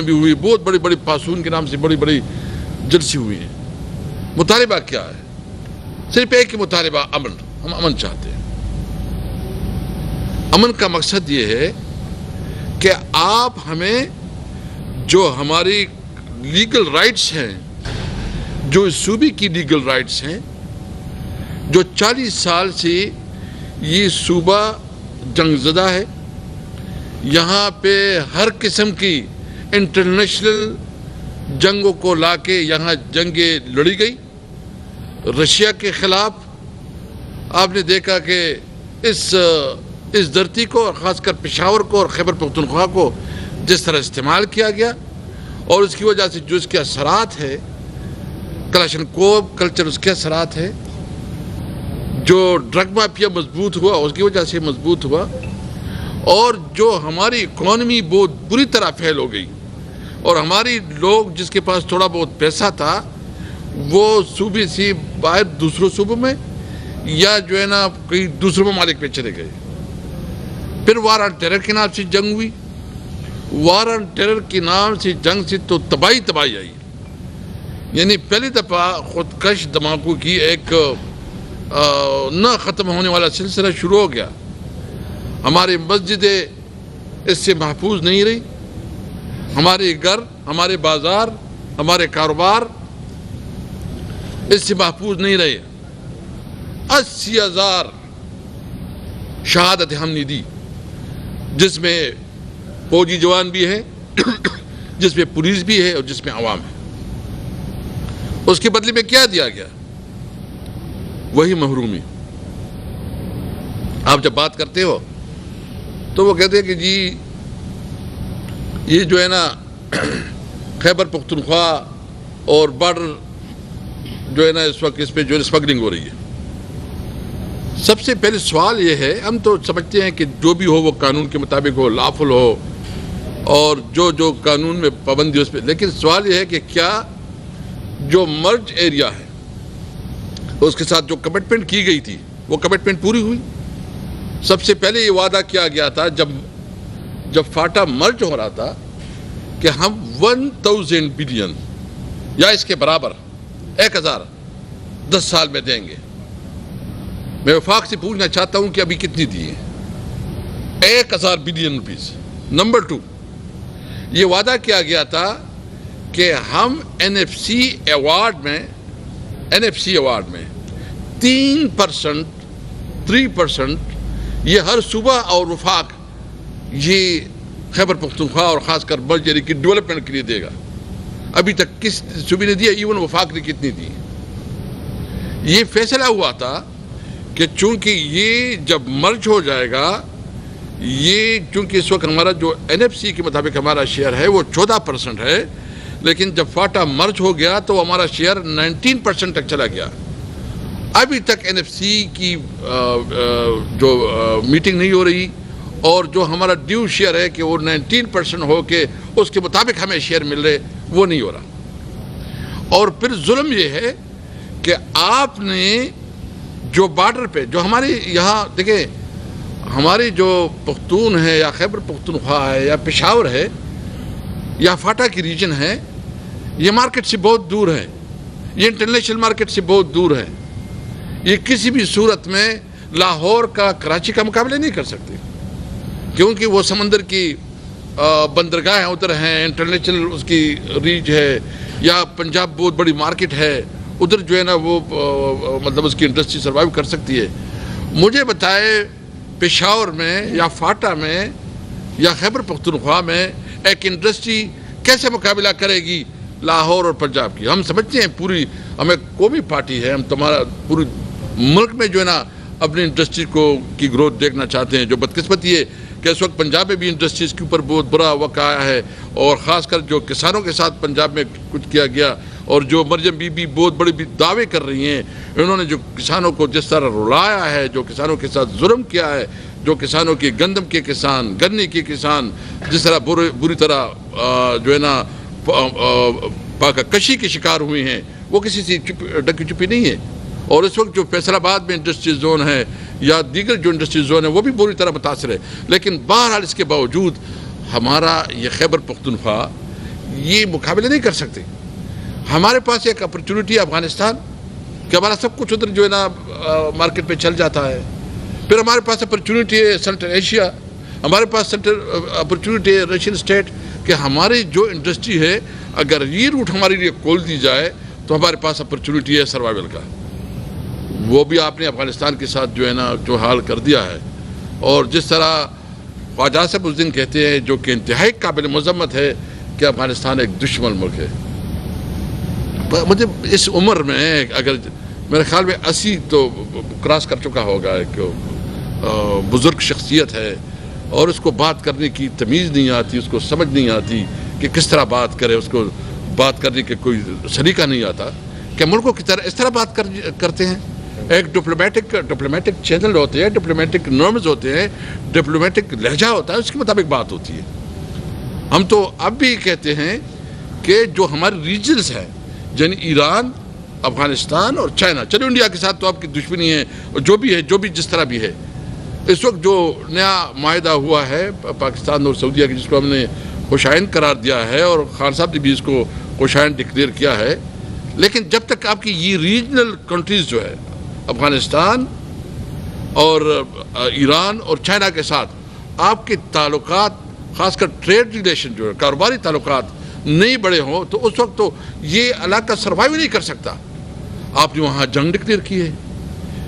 بھی ہوئی, بہت بڑی بڑی پاسون کے نام سے بڑی بڑی جلسی ہوئی ہیں. مطالبہ کیا ہے؟ صرف ایک ہی مطالبہ, امن. ہم امن چاہتے ہیں. امن کا مقصد یہ ہے کہ آپ ہمیں جو ہماری لیگل رائٹس ہیں, جو اس صوبے کی لیگل رائٹس ہیں, جو 40 سال سے یہ صوبہ جنگ زدہ ہے, یہاں پہ ہر قسم کی انٹرنیشنل جنگوں کو لا کے یہاں جنگیں لڑی گئی. رشیا کے خلاف آپ نے دیکھا کہ اس دھرتی کو اور خاص کر پشاور کو اور خیبر پختونخوا کو جس طرح استعمال کیا گیا, اور اس کی وجہ سے جو اس کے اثرات ہے, کلاشنکوف کلچر اس کے اثرات ہے, جو ڈرگ مافیا مضبوط ہوا اس کی وجہ سے مضبوط ہوا, اور جو ہماری اکانومی بہت بری طرح پھیل ہو گئی, اور ہماری لوگ جس کے پاس تھوڑا بہت پیسہ تھا وہ صوبے سے باہر دوسروں صوبوں میں یا جو ہے نا کئی دوسرے ممالک پہ چلے گئے. پھر وار آن ٹیرر کے نام سے جنگ ہوئی. وار آن ٹیرر کے نام سے جنگ سے تو تباہی آئی. یعنی پہلی دفعہ خودکش دھماکوں کی ایک نہ ختم ہونے والا سلسلہ شروع ہو گیا. ہماری مسجدیں اس سے محفوظ نہیں رہی, ہمارے گھر, ہمارے بازار, ہمارے کاروبار اس سے محفوظ نہیں رہے. 80,000 شہادت ہم نے دی, جس میں فوجی جوان بھی ہیں, جس میں پولیس بھی ہے اور جس میں عوام ہے. اس کے بدلے میں کیا دیا گیا؟ وہی محرومی. آپ جب بات کرتے ہو تو وہ کہتے ہیں کہ جی یہ جو ہے نا خیبر پختونخوا اور بارڈر جو ہے نا اس وقت اس پہ جو اسمگلنگ ہو رہی ہے. سب سے پہلے سوال یہ ہے, ہم تو سمجھتے ہیں کہ جو بھی ہو وہ قانون کے مطابق ہو, لافل ہو, اور جو قانون میں پابندی اس پہ, لیکن سوال یہ ہے کہ کیا جو مرج ایریا ہے اس کے ساتھ جو کمٹمنٹ کی گئی تھی وہ کمٹمنٹ پوری ہوئی؟ سب سے پہلے یہ وعدہ کیا گیا تھا جب فاٹا مرج ہو رہا تھا کہ ہم 1000 بلین یا اس کے برابر 1000 10 سال میں دیں گے. میں وفاق سے پوچھنا چاہتا ہوں کہ ابھی کتنی دی ہیں؟ 1000 بلین روپیز. نمبر 2, یہ وعدہ کیا گیا تھا کہ ہم این ایف سی ایوارڈ میں 3% یہ ہر صوبہ اور وفاق یہ خیبر پختونخوا اور خاص کر مرج ایریا کی ڈیولپمنٹ کے لیے دے گا. ابھی تک کس صوبے نے دیا؟ ایون وفاق نے کتنی دی؟ یہ فیصلہ ہوا تھا کہ چونکہ یہ جب مرج ہو جائے گا, یہ چونکہ اس وقت ہمارا جو این ایف سی کے مطابق ہمارا شیئر ہے وہ 14% ہے, لیکن جب فاٹا مرج ہو گیا تو ہمارا شیئر 19% تک چلا گیا. ابھی تک این ایف سی کی جو میٹنگ نہیں ہو رہی, اور جو ہمارا ڈیو شیئر ہے کہ وہ 19% ہو کے اس کے مطابق ہمیں شیئر مل رہے, وہ نہیں ہو رہا. اور پھر ظلم یہ ہے کہ آپ نے جو بارڈر پہ جو ہمارے یہاں دیکھیں, ہماری جو پختون ہے یا خیبر پختونخوا ہے یا پشاور ہے یا فاٹا کی ریجن ہے, یہ مارکیٹ سے بہت دور ہے, یہ انٹرنیشنل مارکیٹ سے بہت دور ہے. یہ کسی بھی صورت میں لاہور کا کراچی کا مقابلہ نہیں کر سکتے, کیونکہ وہ سمندر کی بندرگاہیں ادھر ہیں, انٹرنیشنل اس کی ریچ ہے, یا پنجاب بہت بڑی مارکیٹ ہے, ادھر جو ہے نا وہ مطلب اس کی انڈسٹری سروائیو کر سکتی ہے. مجھے بتائے پشاور میں یا فاٹا میں یا خیبر پختونخوا میں ایک انڈسٹری کیسے مقابلہ کرے گی لاہور اور پنجاب کی؟ ہم سمجھتے ہیں پوری ہمیں قومی پارٹی ہے, ہم تمہارا پوری ملک میں جو ہے نا اپنی انڈسٹری کی گروتھ دیکھنا چاہتے ہیں. جو بدقسمتی ہے کہ اس وقت پنجاب میں بھی انڈسٹریز کے اوپر بہت برا وقت آیا ہے, اور خاص کر جو کسانوں کے ساتھ پنجاب میں کچھ کیا گیا, اور جو مریم بی بی بہت بڑے دعوے کر رہی ہیں, انہوں نے جو کسانوں کو جس طرح رلایا ہے, جو کسانوں کے ساتھ ظلم کیا ہے, جو کسانوں کی گندم کے کسان, گنے کے کسان جس طرح بری طرح جو ہے نا پاکہ کشی کے شکار ہوئے ہیں, وہ کسی سے ڈکی چھپی نہیں ہے. اور اس وقت جو فیصل آباد میں انڈسٹری زون ہے یا دیگر جو انڈسٹری زون ہے وہ بھی بری طرح متاثر ہے. لیکن بہرحال اس کے باوجود ہمارا یہ خیبر پختونخوا یہ مقابلے نہیں کر سکتے. ہمارے پاس ایک اپرچونٹی ہے افغانستان کہ ہمارا سب کچھ ادھر جو ہے نا مارکیٹ پہ چل جاتا ہے. پھر ہمارے پاس اپرچونٹی ہے سینٹرل ایشیا, ہمارے پاس اپرچونٹی ہے رشین اسٹیٹ کہ ہماری جو انڈسٹری ہے اگر یہ روٹ ہمارے لیے کھول دی جائے تو ہمارے پاس اپرچونٹی ہے سروائیول کا. وہ بھی آپ نے افغانستان کے ساتھ جو ہے نا جو حال کر دیا ہے. اور جس طرح خواجہ صاحب اس دن کہتے ہیں جو کہ انتہائی قابل مذمت ہے کہ افغانستان ایک دشمن ملک ہے. مجھے اس عمر میں اگر میرے خیال میں 80 تو کراس کر چکا ہوگا, ایک بزرگ شخصیت ہے اور اس کو بات کرنے کی تمیز نہیں آتی, اس کو سمجھ نہیں آتی کہ کس طرح بات کرے, اس کو بات کرنے کے کوئی سلیقہ نہیں آتا کہ ملکوں کی طرح اس طرح بات کرتے ہیں. ایک ڈپلومیٹک چینل ہوتے ہیں, ڈپلومیٹک نارمز ہوتے ہیں, ڈپلومیٹک لہجہ ہوتا ہے, اس کے مطابق بات ہوتی ہے. ہم تو اب بھی کہتے ہیں کہ جو ہمارے ریجنز ہیں یعنی ایران, افغانستان اور چائنا, چلو انڈیا کے ساتھ تو آپ کی دشمنی ہے جو بھی جس طرح بھی ہے. اس وقت جو نیا معاہدہ ہوا ہے پاکستان اور سعودیہ کی جس کو ہم نے خوشائن قرار دیا ہے اور خان صاحب نے بھی اس کو خوشائن ڈکلیئر کیا ہے, لیکن جب تک آپ کی یہ ریجنل کنٹریز جو ہے افغانستان اور ایران اور چائنا کے ساتھ آپ کے تعلقات خاص کر ٹریڈ ریلیشن جو ہے کاروباری تعلقات نہیں بڑے ہوں تو اس وقت تو یہ علاقہ سروائیو نہیں کر سکتا. آپ نے وہاں جنگ ڈکلیئر کی ہے,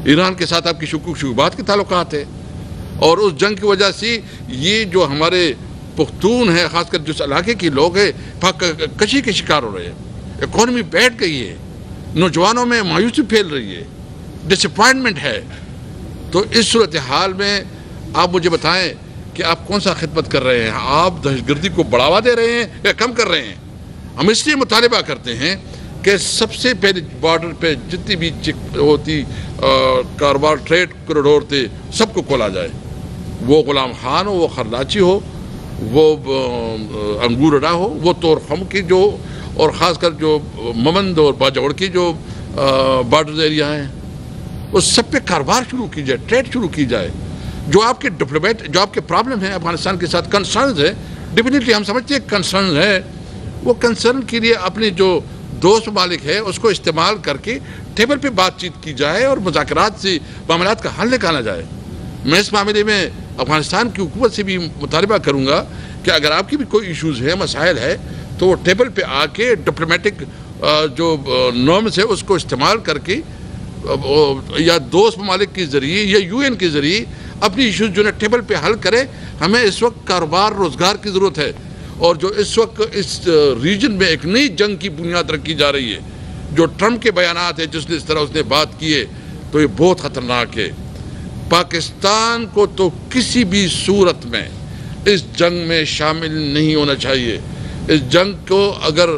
ایران کے ساتھ آپ کی شکوک کے تعلقات ہیں اور اس جنگ کی وجہ سے یہ جو ہمارے پختون ہیں خاص کر جس علاقے کے لوگ ہیں کشی کے شکار ہو رہے ہیں. اکانومی بیٹھ گئی ہے, نوجوانوں میں مایوسی پھیل رہی ہے, ڈس اپوائنٹمنٹ ہے. تو اس صورتحال میں آپ مجھے بتائیں کہ آپ کون سا خدمت کر رہے ہیں؟ آپ دہشت گردی کو بڑھاوا دے رہے ہیں یا کم کر رہے ہیں؟ ہم اس لیے مطالبہ کرتے ہیں کہ سب سے پہلے بارڈر پہ جتنی بھی ہوتی کاروبار ٹریڈ کوریڈور تھے سب کو کھولا جائے. وہ غلام خان ہو, وہ خرلاچی ہو, وہ انگور اڈا ہو, وہ طور خم کی جو اور خاص کر جو ممند اور باجوڑ کی جو بارڈر ایریا ہیں وہ سب پہ کاروبار شروع کی جائے, ٹریڈ شروع کی جائے. جو آپ کے جو آپ کے پرابلم ہیں افغانستان کے ساتھ کنسرنز ہیں, ڈیفینیٹلی ہم سمجھتے ہیں کنسرنز ہیں, وہ کنسرن کے لیے اپنے جو دوست ممالک ہے اس کو استعمال کر کے ٹیبل پہ بات چیت کی جائے اور مذاکرات سے معاملات کا حل نکالا جائے. میں اس معاملے میں افغانستان کی حکومت سے بھی مطالبہ کروں گا کہ اگر آپ کی بھی کوئی ایشوز ہیں, مسائل ہے, تو وہ ٹیبل پہ آ کے ڈپلومیٹک جو نارمز ہے اس کو استعمال کر کے یا دوست ممالک کے ذریعے یا UN کے ذریعے اپنی ایشوز جو ہے ٹیبل پہ حل کرے. ہمیں اس وقت کاروبار روزگار کی ضرورت ہے اور جو اس وقت اس ریجن میں ایک نئی جنگ کی بنیاد رکھی جا رہی ہے, جو ٹرمپ کے بیانات ہیں جس نے اس طرح اس نے بات کی ہے تو یہ بہت خطرناک ہے. پاکستان کو تو کسی بھی صورت میں اس جنگ میں شامل نہیں ہونا چاہیے. اس جنگ کو اگر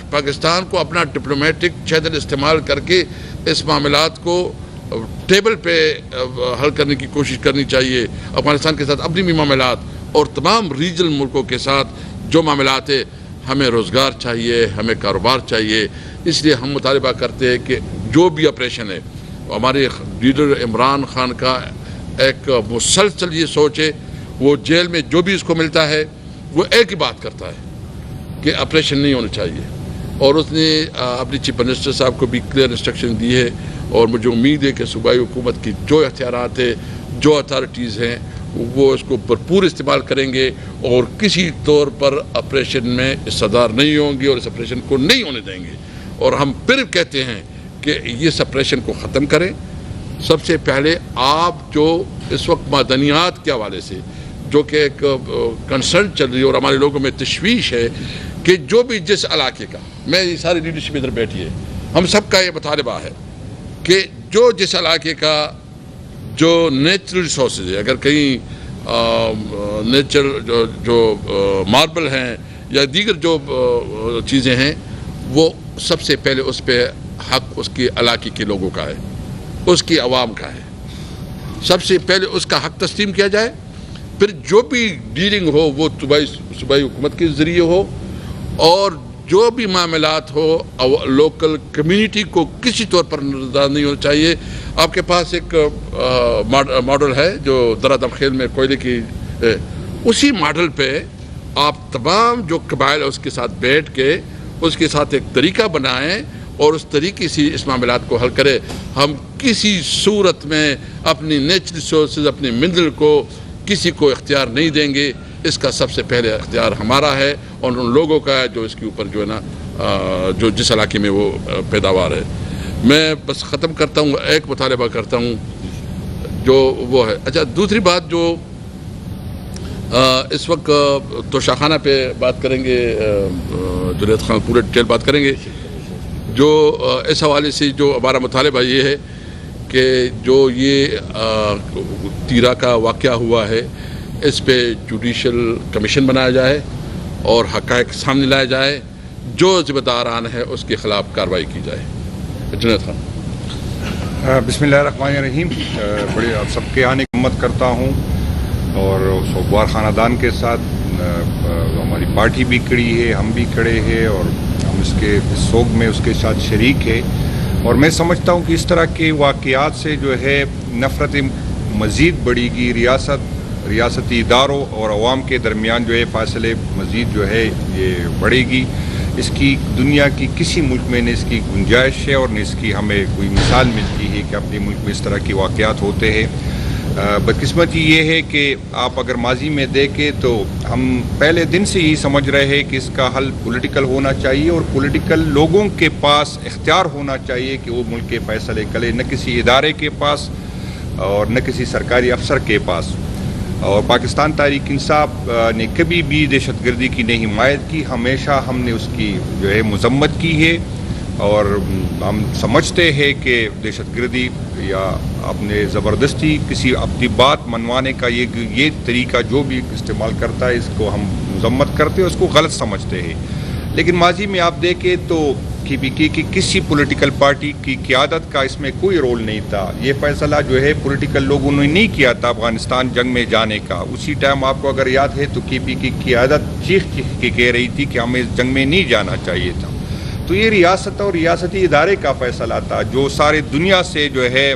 پاکستان کو اپنا ڈپلومیٹک چینل استعمال کر کے اس معاملات کو ٹیبل پہ حل کرنے کی کوشش کرنی چاہیے. افغانستان کے ساتھ اپنی بھی معاملات اور تمام ریجنل ملکوں کے ساتھ جو معاملات ہیں, ہمیں روزگار چاہیے, ہمیں کاروبار چاہیے. اس لیے ہم مطالبہ کرتے ہیں کہ جو بھی آپریشن ہے, ہمارے لیڈر عمران خان کا ایک مسلسل یہ سوچ ہے, وہ جیل میں جو بھی اس کو ملتا ہے وہ ایک ہی بات کرتا ہے کہ آپریشن نہیں ہونا چاہیے. اور اس نے اپنی چیف منسٹر صاحب کو بھی کلیئر انسٹرکشن دی ہے اور مجھے امید ہے کہ صوبائی حکومت کی جو اختیارات ہیں, جو اتھارٹیز ہیں, وہ اس کو بھرپور استعمال کریں گے اور کسی طور پر آپریشن میں حصہ نہیں ہوں گے اور اس آپریشن کو نہیں ہونے دیں گے. اور ہم پھر کہتے ہیں کہ اس آپریشن کو ختم کریں. سب سے پہلے آپ جو اس وقت معدنیات کے حوالے سے جو کہ ایک کنسرن چل رہی ہے اور ہمارے لوگوں میں تشویش ہے کہ جو بھی جس علاقے کا, میں یہ ساری لیڈرشپ ادھر بیٹھی ہے, ہم سب کا یہ مطالبہ ہے کہ جو جس علاقے کا جو نیچرل ریسورسز ہے, اگر کہیں نیچر جو ماربل ہیں یا دیگر جو چیزیں ہیں, وہ سب سے پہلے اس پہ حق اس کے علاقے کے لوگوں کا ہے, اس کی عوام کا ہے. سب سے پہلے اس کا حق تسلیم کیا جائے. پھر جو بھی ڈیلنگ ہو وہ صوبائی حکومت کے ذریعے ہو اور جو بھی معاملات ہو لوکل کمیونٹی کو کسی طور پر نظر نہیں ہونا چاہیے. آپ کے پاس ایک ماڈل ہے جو درادم خیل میں کوئلے کی, اسی ماڈل پہ آپ تمام جو قبائل اس کے ساتھ بیٹھ کے اس کے ساتھ ایک طریقہ بنائیں اور اس طریقے سے اس معاملات کو حل کرے. ہم کسی صورت میں اپنی نیچرل ریسورسز اپنی منرل کو کسی کو اختیار نہیں دیں گے. اس کا سب سے پہلے اختیار ہمارا ہے اور ان لوگوں کا ہے جو اس کے اوپر جو ہے نا جو جس علاقے میں وہ پیداوار ہے. میں بس ختم کرتا ہوں, ایک مطالبہ کرتا ہوں جو وہ ہے. اچھا, دوسری بات جو اس وقت تو شاخانہ پہ بات کریں گے, جنید خان پورے ڈیٹیل بات کریں گے. جو اس حوالے سے جو ہمارا مطالبہ یہ ہے کہ جو یہ تیرا کا واقعہ ہوا ہے اس پہ جوڈیشل کمیشن بنایا جائے اور حقائق سامنے لایا جائے, جو ذمہ داران ہے اس کے خلاف کارروائی کی جائے. جنید خان. بسم اللہ الرحمن الرحیم. بڑے آپ سب کے آنے کی ہمت کرتا ہوں اور سوگوار خاندان کے ساتھ ہماری پارٹی بھی کھڑی ہے, ہم بھی کھڑے ہیں اور ہم اس سوگ میں اس کے ساتھ شریک ہے. اور میں سمجھتا ہوں کہ اس طرح کے واقعات سے جو ہے نفرت مزید بڑھے گی, ریاستی اداروں اور عوام کے درمیان جو ہے فاصلے مزید جو ہے یہ بڑھے گی. اس کی دنیا کی کسی ملک میں نہ اس کی گنجائش ہے اور نہ اس کی ہمیں کوئی مثال ملتی ہے کہ اپنے ملک میں اس طرح کے واقعات ہوتے ہیں. بدقسمتی یہ ہے کہ آپ اگر ماضی میں دیکھیں تو ہم پہلے دن سے یہی سمجھ رہے ہیں کہ اس کا حل پولیٹیکل ہونا چاہیے اور پولیٹیکل لوگوں کے پاس اختیار ہونا چاہیے کہ وہ ملک کے فیصلے کرے, نہ کسی ادارے کے پاس اور نہ کسی سرکاری افسر کے پاس. اور پاکستان تحریک انصاف نے کبھی بھی دہشت گردی کی نہیں حمایت کی, ہمیشہ ہم نے اس کی جو ہے مذمت کی ہے. اور ہم سمجھتے ہیں کہ دہشت گردی یا اپنے زبردستی کسی اپنی بات منوانے کا یہ طریقہ جو بھی استعمال کرتا ہے اس کو ہم مذمت کرتے ہیں, اس کو غلط سمجھتے ہیں. لیکن ماضی میں آپ دیکھیں تو KPK کی کسی پولیٹیکل پارٹی کی قیادت کا اس میں کوئی رول نہیں تھا. یہ فیصلہ جو ہے پولیٹیکل لوگوں نے نہیں کیا تھا افغانستان جنگ میں جانے کا. اسی ٹائم آپ کو اگر یاد ہے تو KPK کی قیادت چیخ کے کہہ رہی تھی کہ ہمیں اس جنگ میں نہیں جانا چاہیے تھا. تو یہ ریاست اور ریاستی ادارے کا فیصلہ تھا جو سارے دنیا سے جو ہے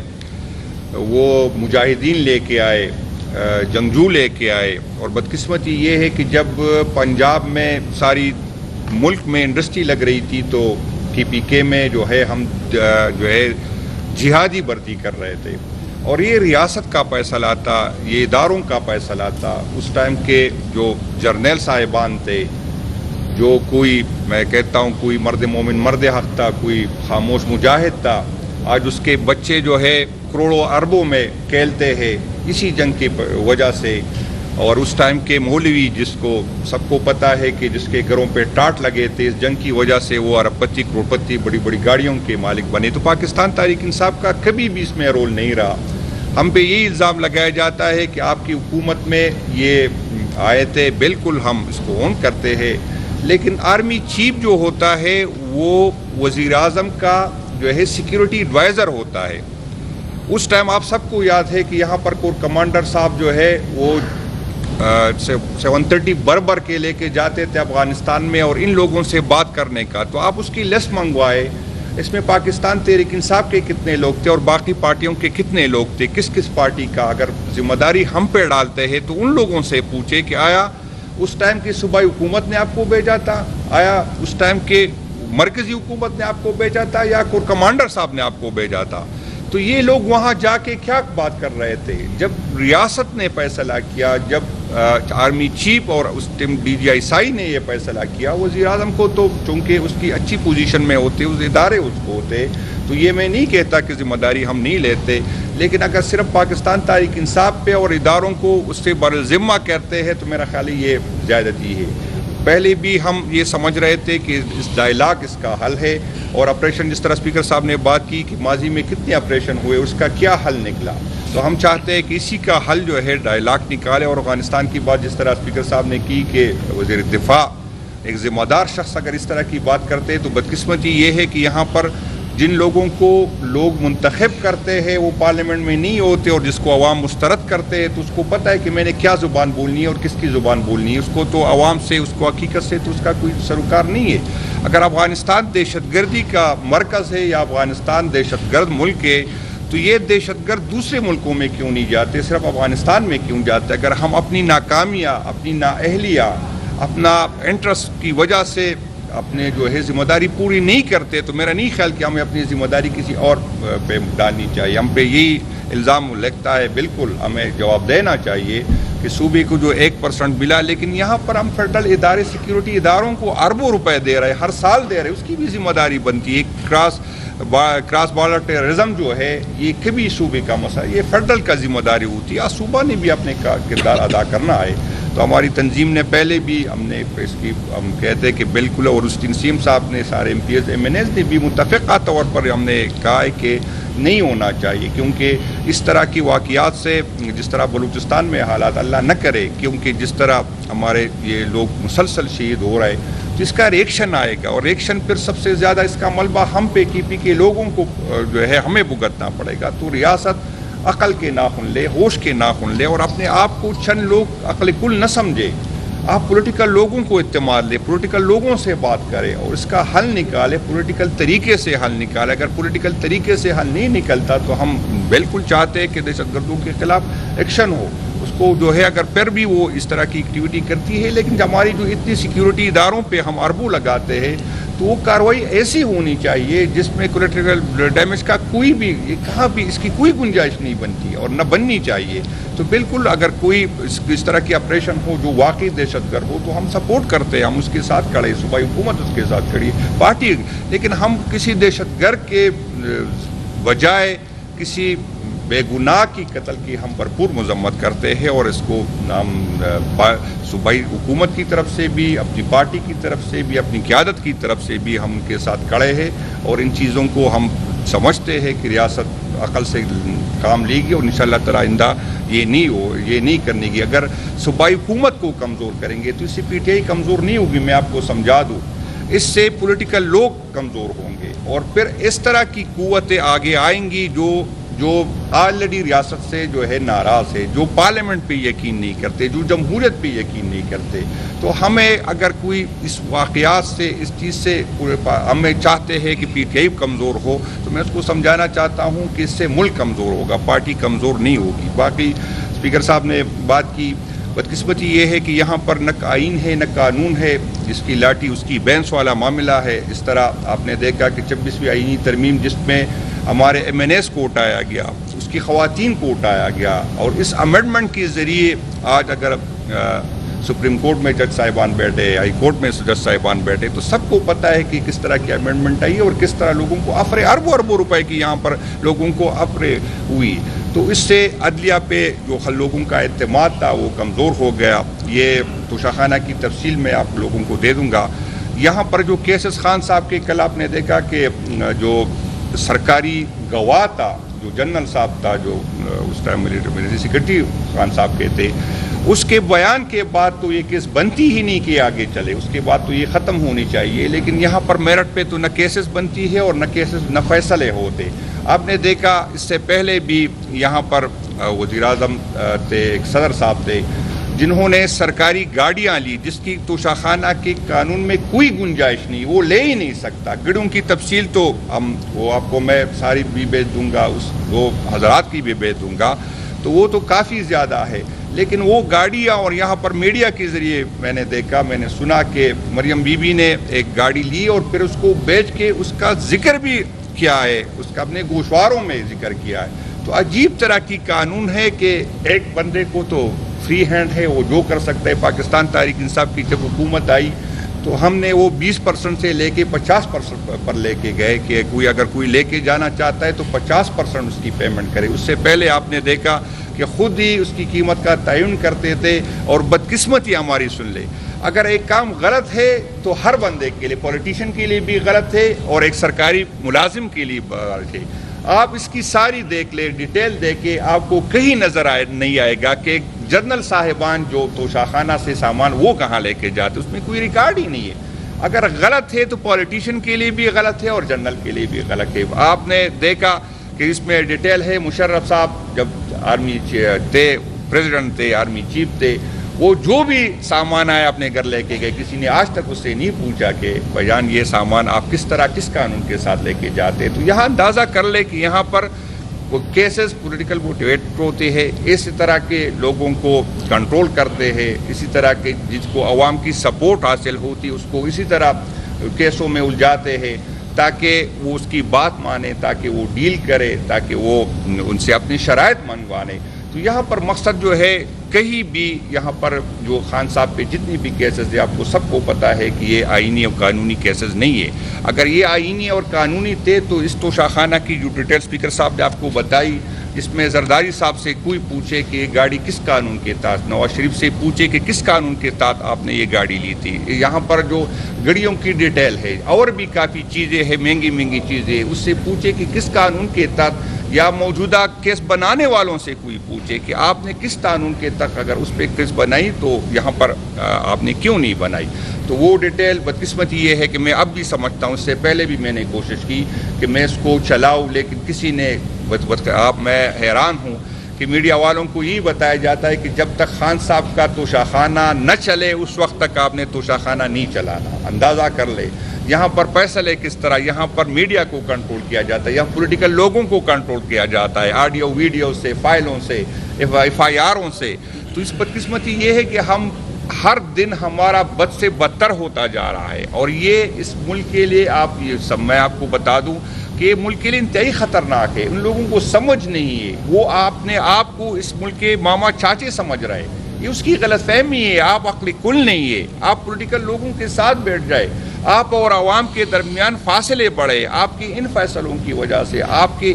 وہ مجاہدین لے کے آئے, جنگجو لے کے آئے. اور بدقسمتی یہ ہے کہ جب پنجاب میں ساری ملک میں انڈسٹری لگ رہی تھی تو KPK میں جو ہے ہم جو ہے جہادی بھرتی کر رہے تھے. اور یہ ریاست کا فیصلہ تھا, یہ اداروں کا فیصلہ تھا. اس ٹائم کے جو جرنیل صاحبان تھے, جو کوئی میں کہتا ہوں کوئی مرد مومن مرد حق تھا, کوئی خاموش مجاہد تھا, آج اس کے بچے جو ہے کروڑوں اربوں میں کھیلتے ہیں اسی جنگ کی وجہ سے. اور اس ٹائم کے مولوی جس کو سب کو پتہ ہے کہ جس کے گھروں پہ ٹاٹ لگے تھے, اس جنگ کی وجہ سے وہ ارب پتی کروڑ پتی بڑی بڑی گاڑیوں کے مالک بنے. تو پاکستان تحریک انصاف کا کبھی بھی اس میں رول نہیں رہا. ہم پہ یہی الزام لگایا جاتا ہے کہ آپ کی حکومت میں یہ آئے تھے, بالکل ہم اس کو اون کرتے ہیں. لیکن آرمی چیف جو ہوتا ہے وہ وزیر اعظم کا جو ہے سیکیورٹی ایڈوائزر ہوتا ہے. اس ٹائم آپ سب کو یاد ہے کہ یہاں پر کور کمانڈر صاحب جو ہے وہ 730 بر کے لے کے جاتے تھے افغانستان میں اور ان لوگوں سے بات کرنے کا. تو آپ اس کی لسٹ منگوائے, اس میں پاکستان تحریک انصاف کے کتنے لوگ تھے اور باقی پارٹیوں کے کتنے لوگ تھے, کس کس پارٹی کا. اگر ذمہ داری ہم پہ ڈالتے ہیں تو ان لوگوں سے پوچھے کہ آیا اس ٹائم کی صوبائی حکومت نے آپ کو بھیجا تھا, آیا اس ٹائم کے مرکزی حکومت نے آپ کو بھیجا تھا یا کور کمانڈر صاحب نے آپ کو بھیجا تھا. تو یہ لوگ وہاں جا کے کیا بات کر رہے تھے جب ریاست نے فیصلہ کیا, جب آرمی چیف اور اس ٹیم DGI نے یہ فیصلہ کیا. وزیر اعظم کو تو چونکہ اس کی اچھی پوزیشن میں ہوتے, اس ادارے اس کو ہوتے, تو یہ میں نہیں کہتا کہ ذمہ داری ہم نہیں لیتے. لیکن اگر صرف پاکستان تحریک انصاف پہ اور اداروں کو اس سے بر ذمہ کرتے ہیں تو میرا خیال ہے یہ زیادتی ہے. پہلے بھی ہم یہ سمجھ رہے تھے کہ اس ڈائلاگ اس کا حل ہے, اور آپریشن جس طرح اسپیکر صاحب نے بات کی کہ ماضی میں کتنے آپریشن ہوئے, اس کا کیا حل نکلا. تو ہم چاہتے ہیں کہ اسی کا حل جو ہے ڈائلاگ نکالے. اور افغانستان کی بات جس طرح اسپیکر صاحب نے کی کہ وزیر دفاع ایک ذمہ دار شخص اگر اس طرح کی بات کرتے تو بدقسمتی یہ ہے کہ یہاں پر جن لوگوں کو لوگ منتخب کرتے ہیں وہ پارلیمنٹ میں نہیں ہوتے, اور جس کو عوام مسترد کرتے ہیں تو اس کو پتہ ہے کہ میں نے کیا زبان بولنی ہے اور کس کی زبان بولنی ہے. اس کو تو عوام سے, اس کو حقیقت سے تو اس کا کوئی سروکار نہیں ہے. اگر افغانستان دہشت گردی کا مرکز ہے یا افغانستان دہشت گرد ملک ہے تو یہ دہشت گرد دوسرے ملکوں میں کیوں نہیں جاتے, صرف افغانستان میں کیوں جاتے؟ اگر ہم اپنی ناکامیاں, اپنی نااہلیاں, اپنا انٹرسٹ کی وجہ سے اپنے جو ہے ذمہ داری پوری نہیں کرتے تو میرا نہیں خیال کہ ہمیں اپنی ذمہ داری کسی اور پہ ڈالنی چاہیے. ہم پہ یہی الزام لگتا ہے, بالکل ہمیں جواب دینا چاہیے کہ صوبے کو جو 1% ملا, لیکن یہاں پر ہم فیڈرل ادارے سیکیورٹی اداروں کو اربوں روپے دے رہے ہیں, ہر سال دے رہے ہیں, اس کی بھی ذمہ داری بنتی ہے. کراس بارڈر ٹیررزم جو ہے یہ کبھی صوبے کا مسئلہ, یہ فیڈرل کا ذمہ داری ہوتی ہے. صوبہ نے بھی اپنے کردار ادا کرنا ہے. تو ہماری تنظیم نے پہلے بھی ہم نے اس کی ہم کہتے ہیں کہ بالکل, اور اس نسیم صاحب نے سارے MPs نے بھی متفقہ طور پر ہم نے کہا ہے کہ نہیں ہونا چاہیے, کیونکہ اس طرح کی واقعات سے جس طرح بلوچستان میں حالات اللہ نہ کرے, کیونکہ جس طرح ہمارے یہ لوگ مسلسل شہید ہو رہے ہیں تو اس کا ریئیکشن آئے گا, اور ریئیکشن پھر سب سے زیادہ اس کا ملبہ ہم پہ KP کے لوگوں کو جو ہے ہمیں بھگتنا پڑے گا. تو ریاست عقل کے ناخن لے, ہوش کے ناخن لے, اور اپنے آپ کو چند لوگ عقل کل نہ سمجھے. آپ پولیٹیکل لوگوں کو اعتماد لے, پولیٹیکل لوگوں سے بات کریں اور اس کا حل نکالے, پولیٹیکل طریقے سے حل نکالے. اگر پولیٹیکل طریقے سے حل نہیں نکلتا تو ہم بالکل چاہتے ہیں کہ دہشت گردوں کے خلاف ایکشن ہو. اس کو جو ہے اگر پھر بھی وہ اس طرح کی ایکٹیویٹی کرتی ہے, لیکن ہماری جو اتنی سیکیورٹی اداروں پہ ہم اربوں لگاتے ہیں تو وہ کارروائی ایسی ہونی چاہیے جس میں کولیٹرل ڈیمیج کا کوئی بھی کہاں بھی اس کی کوئی گنجائش نہیں بنتی اور نہ بننی چاہیے. تو بالکل اگر کوئی اس طرح کی آپریشن ہو جو واقعی دہشت گرد ہو تو ہم سپورٹ کرتے ہیں, ہم اس کے ساتھ کھڑے, صوبائی حکومت اس کے ساتھ کھڑی, پارٹی. لیکن ہم کسی دہشت گرد کے بجائے کسی بے گناہ کی قتل کی ہم بھرپور مذمت کرتے ہیں, اور اس کو ہم صوبائی حکومت کی طرف سے بھی, اپنی پارٹی کی طرف سے بھی, اپنی قیادت کی طرف سے بھی ہم ان کے ساتھ کھڑے ہیں. اور ان چیزوں کو ہم سمجھتے ہیں کہ ریاست عقل سے کام لے گی, اور انشاءاللہ تعالی آئندہ یہ نہیں کرنے گی. اگر صوبائی حکومت کو کمزور کریں گے تو اس سے PTI کمزور نہیں ہوگی. میں آپ کو سمجھا دوں, اس سے پولیٹیکل لوگ کمزور ہوں گے, اور پھر اس طرح کی قوتیں آگے آئیں گی جو آلریڈی ریاست سے جو ہے ناراض ہے, جو پارلیمنٹ پہ یقین نہیں کرتے, جو جمہوریت پہ یقین نہیں کرتے. تو ہمیں اگر کوئی اس واقعات سے, اس چیز سے ہمیں چاہتے ہیں کہ PTI کمزور ہو, تو میں اس کو سمجھانا چاہتا ہوں کہ اس سے ملک کمزور ہوگا, پارٹی کمزور نہیں ہوگی. باقی اسپیکر صاحب نے بات کی, بدقسمتی یہ ہے کہ یہاں پر نہ آئین ہے نہ قانون ہے, جس کی لاٹھی اس کی بینس والا معاملہ ہے. اس طرح آپ نے دیکھا کہ 26ویں آئینی ترمیم جس میں ہمارے MNAs کو اٹھایا گیا, اس کی خواتین کو اٹھایا گیا, اور اس امینڈمنٹ کے ذریعے آج اگر سپریم کورٹ میں جج صاحبان بیٹھے, ہائی کورٹ میں جج صاحبان بیٹھے, تو سب کو پتہ ہے کہ کس طرح کی امینڈمنٹ آئی اور کس طرح لوگوں کو اربوں روپے کی یہاں پر لوگوں کو افرے ہوئی. تو اس سے عدلیہ پہ جو لوگوں کا اعتماد تھا وہ کمزور ہو گیا. یہ توشاخانہ کی تفصیل میں آپ لوگوں کو دے دوں گا. یہاں پر جو کیسز خان صاحب کے کل آپ نے دیکھا کہ جو سرکاری گواہ تھا, جو جنرل صاحب تھا, جو اس ٹائم ملٹری سیکرٹری خان صاحب کے تھے, اس کے بیان کے بعد تو یہ کیس بنتی ہی نہیں کہ آگے چلے, اس کے بعد تو یہ ختم ہونی چاہیے. لیکن یہاں پر میرٹ پہ تو نہ کیسز بنتی ہے اور نہ فیصلے ہوتے. آپ نے دیکھا اس سے پہلے بھی یہاں پر وزیر اعظم تھے, ایک صدر صاحب تھے, جنہوں نے سرکاری گاڑیاں لی جس کی توشاخانہ کے قانون میں کوئی گنجائش نہیں, وہ لے ہی نہیں سکتا. گڑوں کی تفصیل تو وہ آپ کو میں ساری بھی بھیج دوں گا, وہ حضرات کی بھی بھیج دوں گا, تو وہ تو کافی زیادہ ہے. لیکن وہ گاڑیاں, اور یہاں پر میڈیا کے ذریعے میں نے دیکھا, میں نے سنا کہ مریم بی بی نے ایک گاڑی لی اور پھر اس کو بیچ کے اس کا ذکر بھی کیا ہے, اس کا اپنے گوشواروں میں ذکر کیا ہے. تو عجیب طرح کی قانون ہے کہ ایک بندے کو تو فری ہینڈ ہے, وہ جو کر سکتا ہے. پاکستان تحریک انصاف کی جب حکومت آئی تو ہم نے وہ 20% سے لے کے 50% پر لے کے گئے کہ اگر کوئی لے کے جانا چاہتا ہے تو 50% اس کی پیمنٹ کرے. اس سے پہلے آپ نے دیکھا کہ خود ہی اس کی قیمت کا تعین کرتے تھے. اور بدقسمتی ہماری سن لے, اگر ایک کام غلط ہے تو ہر بندے کے لیے, پولیٹیشین کے لیے بھی غلط ہے اور ایک سرکاری ملازم کے لیے غلط ہے. آپ اس کی ساری دیکھ لیں, ڈیٹیل دیکھیں, آپ کو کہیں نظر نہیں آئے گا کہ جنرل صاحبان جو توشاخانہ سے سامان وہ کہاں لے کے جاتے, اس میں کوئی ریکارڈ ہی نہیں ہے. اگر غلط ہے تو پولیٹیشین کے لیے بھی غلط ہے اور جنرل کے لیے بھی غلط ہے. آپ نے دیکھا کہ اس میں ڈیٹیل ہے. مشرف صاحب جب آرمی تھے, پریزیڈنٹ تھے, آرمی چیف تھے, وہ جو بھی سامان آیا اپنے گھر لے کے گئے. کسی نے آج تک اس سے نہیں پوچھا کہ بھائیجان یہ سامان آپ کس طرح کس قانون کے ساتھ لے کے جاتے. تو یہاں اندازہ کر لے کہ یہاں پر وہ کیسز پولیٹیکل موٹیویٹ ہوتے ہیں، اسی طرح کے لوگوں کو کنٹرول کرتے ہیں، اسی طرح کے جس کو عوام کی سپورٹ حاصل ہوتی ہے اس کو اسی طرح کیسوں میں الجھاتے ہیں تاکہ وہ اس کی بات مانے، تاکہ وہ ڈیل کرے، تاکہ وہ ان سے اپنی شرائط منگوانے۔ تو یہاں پر مقصد جو ہے کہیں بھی یہاں پر جو خان صاحب پہ جتنی بھی کیسز ہے آپ کو سب کو پتہ ہے کہ یہ آئینی اور قانونی کیسز نہیں ہے۔ اگر یہ آئینی اور قانونی تھے تو اس توشاخانہ کی جو ڈیٹیل اسپیکر صاحب نے آپ کو بتائی، اس میں زرداری صاحب سے کوئی پوچھے کہ یہ گاڑی کس قانون کے تحت، نواز شریف سے پوچھے کہ کس قانون کے تحت آپ نے یہ گاڑی لی تھی۔ یہاں پر جو گاڑیوں کی ڈیٹیل ہے اور بھی کافی چیزیں ہیں، مہنگی چیزیں، اس سے پوچھے کہ کس قانون کے تحت، یا موجودہ کیس بنانے والوں سے کوئی پوچھے کہ آپ نے کس قانون کے تحت اگر اس پہ کیس بنائی تو یہاں پر آپ نے کیوں نہیں بنائی۔ تو وہ ڈیٹیل بدقسمتی یہ ہے کہ میں اب بھی سمجھتا ہوں، اس سے پہلے بھی میں نے کوشش کی کہ میں اس کو چلاؤں، لیکن کسی نے میں حیران ہوں کہ میڈیا والوں کو یہ بتایا جاتا ہے کہ جب تک خان صاحب کا توشاخانہ نہ چلے اس وقت تک آپ نے توشاخانہ نہیں چلانا۔ اندازہ کر لے یہاں پر فیصلے کس طرح، یہاں پر میڈیا کو کنٹرول کیا جاتا ہے، یہاں پولیٹیکل لوگوں کو کنٹرول کیا جاتا ہے، آڈیو ویڈیو سے، فائلوں سے، ایف آئی آروں سے۔ تو اس بدقسمتی یہ ہے کہ ہم ہر دن ہمارا بد سے بدتر ہوتا جا رہا ہے، اور یہ اس ملک کے لیے میں آپ کو بتا دوں کہ یہ ملک کے لیے انتہائی خطرناک ہے۔ ان لوگوں کو سمجھ نہیں ہے، وہ اپنے آپ کو اس ملک کے ماما چاچے سمجھ رہے ہیں، یہ اس کی غلط فہمی ہے۔ آپ عقل کل نہیں ہے، آپ پولیٹیکل لوگوں کے ساتھ بیٹھ جائے، آپ اور عوام کے درمیان فاصلے بڑھے آپ کے ان فیصلوں کی وجہ سے، آپ کے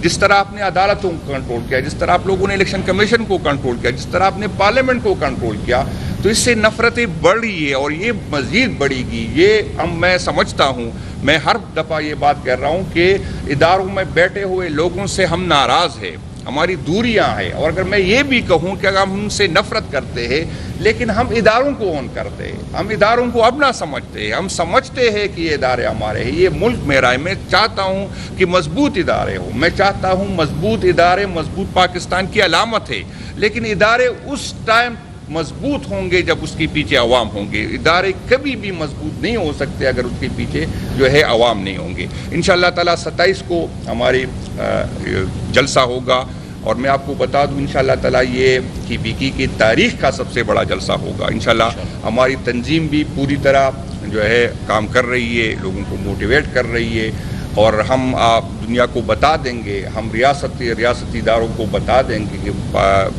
جس طرح آپ نے عدالتوں کو کنٹرول کیا، جس طرح آپ لوگوں نے الیکشن کمیشن کو کنٹرول کیا، جس طرح آپ نے پارلیمنٹ کو کنٹرول کیا، تو اس سے نفرتیں بڑھ رہی ہے اور یہ مزید بڑھے گی۔ یہ میں سمجھتا ہوں، میں ہر دفعہ یہ بات کہہ رہا ہوں کہ اداروں میں بیٹھے ہوئے لوگوں سے ہم ناراض ہیں، ہماری دوریاں ہیں، اور اگر میں یہ بھی کہوں کہ اگر ہم ان سے نفرت کرتے ہیں لیکن ہم اداروں کو اون کرتے ہیں، ہم اداروں کو اب نہ سمجھتے ہیں، ہم سمجھتے ہیں کہ یہ ادارے ہمارے ہیں، یہ ملک میرا ہے۔ میں چاہتا ہوں کہ مضبوط ادارے ہوں، میں چاہتا ہوں مضبوط ادارے مضبوط پاکستان کی علامت ہے، لیکن ادارے اس ٹائم مضبوط ہوں گے جب اس کے پیچھے عوام ہوں گے۔ ادارے کبھی بھی مضبوط نہیں ہو سکتے اگر اس کے پیچھے جو ہے عوام نہیں ہوں گے۔ انشاءاللہ تعالیٰ 27 کو ہمارے جلسہ ہوگا، اور میں آپ کو بتا دوں انشاءاللہ تعالیٰ یہ کی تاریخ کا سب سے بڑا جلسہ ہوگا۔ انشاءاللہ ہماری تنظیم بھی پوری طرح جو ہے کام کر رہی ہے، لوگوں کو موٹیویٹ کر رہی ہے، اور ہم دنیا کو بتا دیں گے، ہم ریاستی اداروں کو بتا دیں گے کہ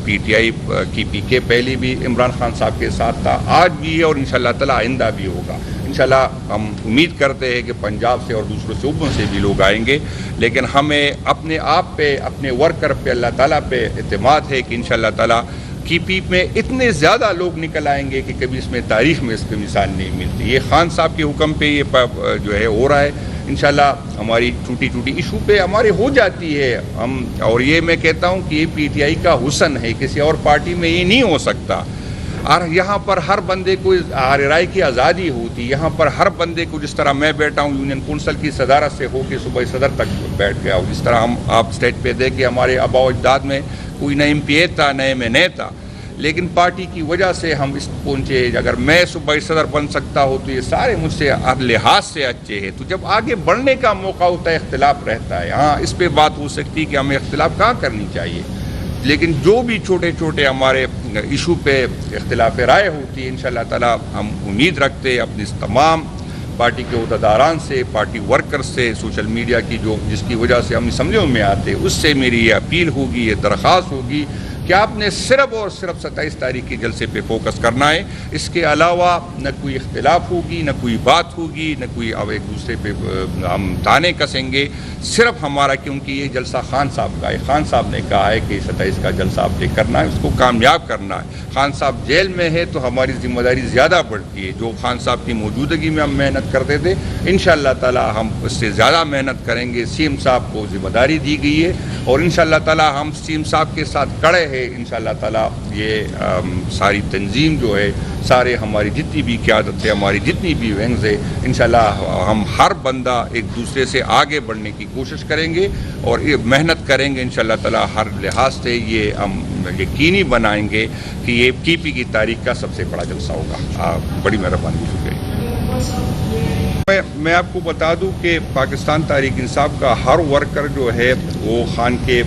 پی ٹی آئی کی پی کے پہلے بھی عمران خان صاحب کے ساتھ تھا، آج بھی ہے، اور انشاءاللہ تعالیٰ آئندہ بھی ہوگا۔ انشاءاللہ ہم امید کرتے ہیں کہ پنجاب سے اور دوسرے صوبوں سے بھی لوگ آئیں گے، لیکن ہمیں اپنے آپ پہ، اپنے ورکر پہ، اللہ تعالیٰ پہ اعتماد ہے کہ انشاءاللہ تعالیٰ کی پیپ میں اتنے زیادہ لوگ نکل آئیں گے کہ کبھی اس میں تاریخ میں اس کی مثال نہیں ملتی۔ یہ خان صاحب کے حکم پہ یہ جو ہے ہو رہا ہے۔ انشاءاللہ ہماری ٹوٹی ایشو پہ ہماری ہو جاتی ہے، اور یہ میں کہتا ہوں کہ یہ پی ٹی آئی کا حسن ہے، کسی اور پارٹی میں یہ نہیں ہو سکتا۔ اور یہاں پر ہر بندے کو رائے کی آزادی ہوتی، یہاں پر ہر بندے کو، جس طرح میں بیٹھا ہوں یونین کونسل کی صدارت سے ہو کے صوبائی صدر تک بیٹھ گیا ہوں، جس طرح آپ اسٹیج پہ دیکھیں ہمارے آباء و اجداد میں کوئی نہ ایم پی اے تھا نہ ایم این اے تھا، لیکن پارٹی کی وجہ سے ہم اس پہنچے۔ اگر میں صوبائی صدر بن سکتا ہوں تو یہ سارے مجھ سے ہر لحاظ سے اچھے ہیں۔ تو جب آگے بڑھنے کا موقع ہوتا ہے اختلاف رہتا ہے، ہاں اس پہ بات ہو سکتی کہ ہمیں اختلاف کہاں کرنی چاہیے، لیکن جو بھی چھوٹے ہمارے ایشو پہ اختلاف رائے ہوتی ہے، انشاءاللہ تعالیٰ ہم امید رکھتے ہیں اپنی تمام پارٹی کے عہدیداران سے، پارٹی ورکر سے، سوشل میڈیا کی جس کی وجہ سے ہم سمجھوں میں آتے، اس سے میری یہ اپیل ہوگی، یہ درخواست ہوگی کہ آپ نے صرف اور صرف 27 تاریخ کے جلسے پہ فوکس کرنا ہے۔ اس کے علاوہ نہ کوئی اختلاف ہوگی، نہ کوئی بات ہوگی، نہ کوئی اب ایک دوسرے پہ ہم تانے کسیں گے، صرف ہمارا، کیونکہ یہ جلسہ خان صاحب کا ہے۔ خان صاحب نے کہا ہے کہ 27 کا جلسہ آپ نے کرنا ہے، اس کو کامیاب کرنا ہے۔ خان صاحب جیل میں ہے تو ہماری ذمہ داری زیادہ بڑھتی ہے۔ جو خان صاحب کی موجودگی میں ہم محنت کرتے تھے، انشاءاللہ تعالیٰ ہم اس سے زیادہ محنت کریں گے۔ سی ایم صاحب کو ذمہ داری دی گئی ہے، اور انشاءاللہ تعالیٰ ہم سی ایم صاحب کے ساتھ کھڑے ہیں۔ انشاءاللہ تعالیٰ یہ ساری تنظیم جو ہے، سارے ہماری جتنی بھی قیادت ہے، ہماری جتنی بھی ونگز ہے، انشاءاللہ ہم ہر بندہ ایک دوسرے سے آگے بڑھنے کی کوشش کریں گے اور یہ محنت کریں گے۔ انشاءاللہ تعالیٰ ہر لحاظ سے یہ ہم یقینی بنائیں گے کہ یہ کی پی کی تاریخ کا سب سے بڑا جلسہ ہوگا۔ بڑی مہربانی، شکریہ۔ میں آپ کو بتا دوں کہ پاکستان تحریک انصاف کا ہر ورکر جو ہے وہ خان کے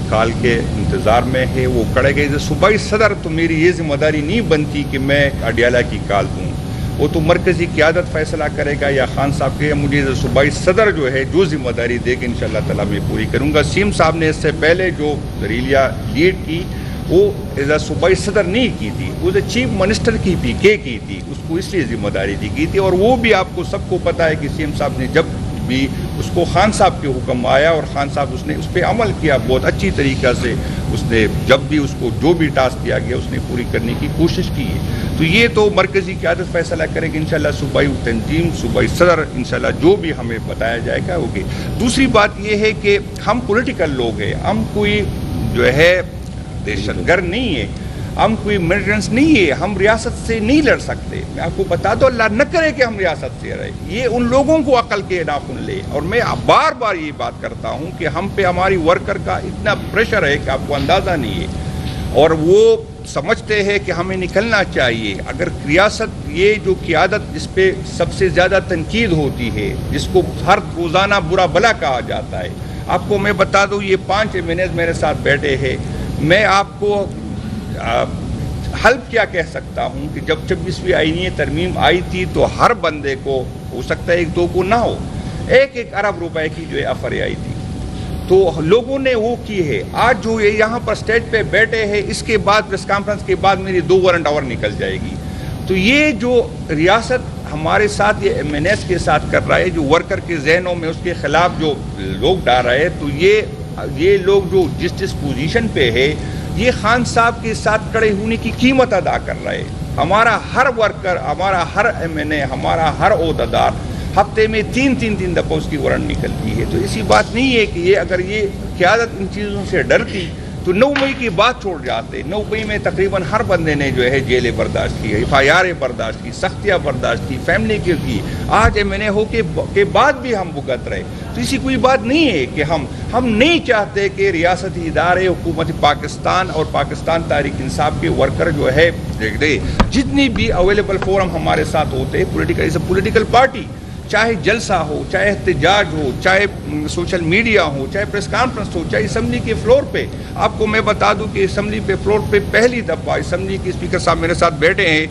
کال کے انتظار میں ہے. وہ کڑے گئے صوبائی صدر تو میری یہ ذمہ داری نہیں بنتی کہ میں اڈیالہ کی کال دوں. وہ تو مرکزی قیادت فیصلہ کرے گا یا خان صاحب کے. مجھے صوبائی صدر جو ہے جو ذمہ داری دے گا انشاءاللہ تعالیٰ میں پوری کروں گا. سیم صاحب نے اس سے پہلے جو ریلیہ لیڈ کی وہ ایز اے صوبائی صدر نہیں کی تھی, وہ چیف منسٹر کی پی کے کی تھی. اس کو اس لیے ذمہ داری دی گئی تھی. اور وہ بھی آپ کو سب کو پتہ ہے کہ سیم صاحب نے جب بھی اس کو خان صاحب کے حکم آیا اور خان صاحب اس نے اس پہ عمل کیا بہت اچھی طریقہ سے. اس نے جب بھی اس کو جو بھی ٹاسک دیا گیا اس نے پوری کرنے کی کوشش کی ہے. تو یہ تو مرکزی قیادت فیصلہ کرے گی انشاءاللہ. صوبائی تنظیم صوبائی صدر انشاءاللہ جو بھی ہمیں بتایا جائے گا ہوگی. دوسری بات یہ ہے کہ ہم پولیٹیکل لوگ ہیں, ہم کوئی جو ہے دہشت گرد نہیں ہے, ہم کوئی ملیٹنٹس نہیں ہے, ہم ریاست سے نہیں لڑ سکتے. میں آپ کو بتا دو اللہ نہ کرے کہ ہم ریاست سے رہے. یہ ان لوگوں کو عقل کے ناخن لے. اور میں بار بار یہ بات کرتا ہوں کہ ہم پہ ہماری ورکر کا اتنا پریشر ہے کہ آپ کو اندازہ نہیں ہے, اور وہ سمجھتے ہیں کہ ہمیں نکلنا چاہیے. اگر ریاست یہ جو قیادت جس پہ سب سے زیادہ تنقید ہوتی ہے, جس کو ہر روزانہ برا بلا کہا جاتا ہے, آپ کو میں بتا دوں یہ 5 MNAs میرے ساتھ بیٹھے ہیں. میں آپ کو حلف کیا کہہ سکتا ہوں کہ جب 26ویں آئینی ترمیم آئی تھی تو ہر بندے کو ہو سکتا ہے 1-2 کو نہ ہو, 1 ارب روپے کی جو آفر آئی تھی تو لوگوں نے وہ کی ہے. آج جو یہ یہاں پر اسٹیج پہ بیٹھے ہیں, اس کے بعد پریس کانفرنس کے بعد میری 2 وارنٹ اور نکل جائے گی. تو یہ جو ریاست ہمارے ساتھ یہ MNAs کے ساتھ کر رہا ہے, جو ورکر کے ذہنوں میں اس کے خلاف جو لوگ ڈال رہے ہیں, تو یہ لوگ جو جس پوزیشن پہ ہے یہ خان صاحب کے ساتھ کھڑے ہونے کی قیمت ادا کر رہے ہیں. ہمارا ہر ورکر, ہمارا ہر MNA, ہمارا ہر عہدیدار ہفتے میں 3 دفعہ اس کی وارنٹ نکلتی ہے. تو ایسی بات نہیں ہے کہ یہ اگر یہ قیادت ان چیزوں سے ڈرتی تو 9 مئی کی بات چھوڑ جاتے. 9 مئی میں تقریباً ہر بندے نے جو ہے جیلیں برداشت کی, FIR برداشت کی, سختیاں برداشت کی, فیملی کی. آج MNA ہو کے بعد بھی ہم بھگت رہے. تو اسی کوئی بات نہیں ہے کہ ہم نہیں چاہتے کہ ریاستی ادارے, حکومت پاکستان اور پاکستان تحریک انصاف کے ورکر جو ہے جتنی بھی اویلیبل فورم ہمارے ساتھ ہوتے ہیں, پولیٹیکل پارٹی, چاہے جلسہ ہو, چاہے احتجاج ہو, چاہے سوشل میڈیا ہو, چاہے پریس کانفرنس ہو, چاہے اسمبلی کے فلور پہ. آپ کو میں بتا دوں کہ اسمبلی پہ فلور پہ پہلی دفعہ اسمبلی کے اسپیکر صاحب میرے ساتھ بیٹھے ہیں.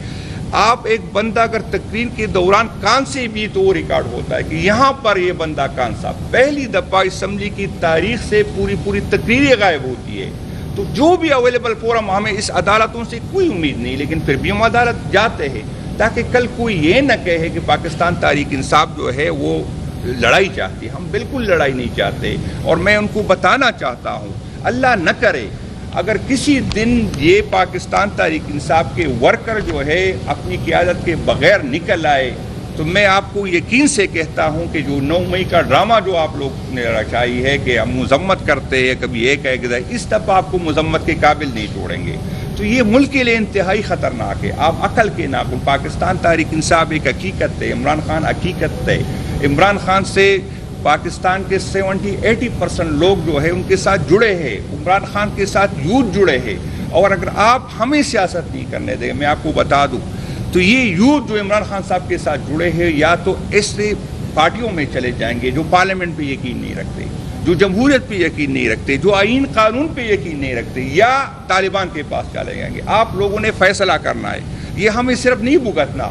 آپ ایک بندہ اگر تقریر کے دوران کان سے بھی تو وہ ریکارڈ ہوتا ہے کہ یہاں پر یہ بندہ کان صاحب پہلی دفعہ اسمبلی کی تاریخ سے پوری تقریریں غائب ہوتی ہے. تو جو بھی اویلیبل فورم, ہمیں اس عدالتوں سے کوئی امید نہیں, لیکن پھر بھی ہم عدالت جاتے ہیں تاکہ کل کوئی یہ نہ کہے کہ پاکستان تحریک انصاف جو ہے وہ لڑائی چاہتی. ہم بالکل لڑائی نہیں چاہتے. اور میں ان کو بتانا چاہتا ہوں, اللہ نہ کرے اگر کسی دن یہ پاکستان تحریک انصاف کے ورکر جو ہے اپنی قیادت کے بغیر نکل آئے, تو میں آپ کو یقین سے کہتا ہوں کہ جو 9 مئی کا ڈرامہ جو آپ لوگ نے رچائی ہے کہ ہم مذمت کرتے ہیں, کبھی ایک ہے کہ اس دفعہ آپ کو مذمت کے قابل نہیں چھوڑیں گے. تو یہ ملک کے لیے انتہائی خطرناک ہے. آپ عقل کے ناخن, پاکستان تحریک انصاف ایک حقیقت ہے, عمران خان حقیقت ہے. عمران خان سے پاکستان کے 70-80% لوگ جو ہے ان کے ساتھ جڑے ہیں, عمران خان کے ساتھ یوتھ جڑے ہیں. اور اگر آپ ہمیں سیاست نہیں کرنے دیں, میں آپ کو بتا دوں, تو یہ یوتھ جو عمران خان صاحب کے ساتھ جڑے ہیں یا تو ایسے پارٹیوں میں چلے جائیں گے جو پارلیمنٹ پہ یقین نہیں رکھتے, جو جمہوریت پہ یقین نہیں رکھتے, جو آئین قانون پہ یقین نہیں رکھتے, یا طالبان کے پاس چلے جائیں گے. آپ لوگوں نے فیصلہ کرنا ہے. یہ ہمیں صرف نہیں بھگتنا,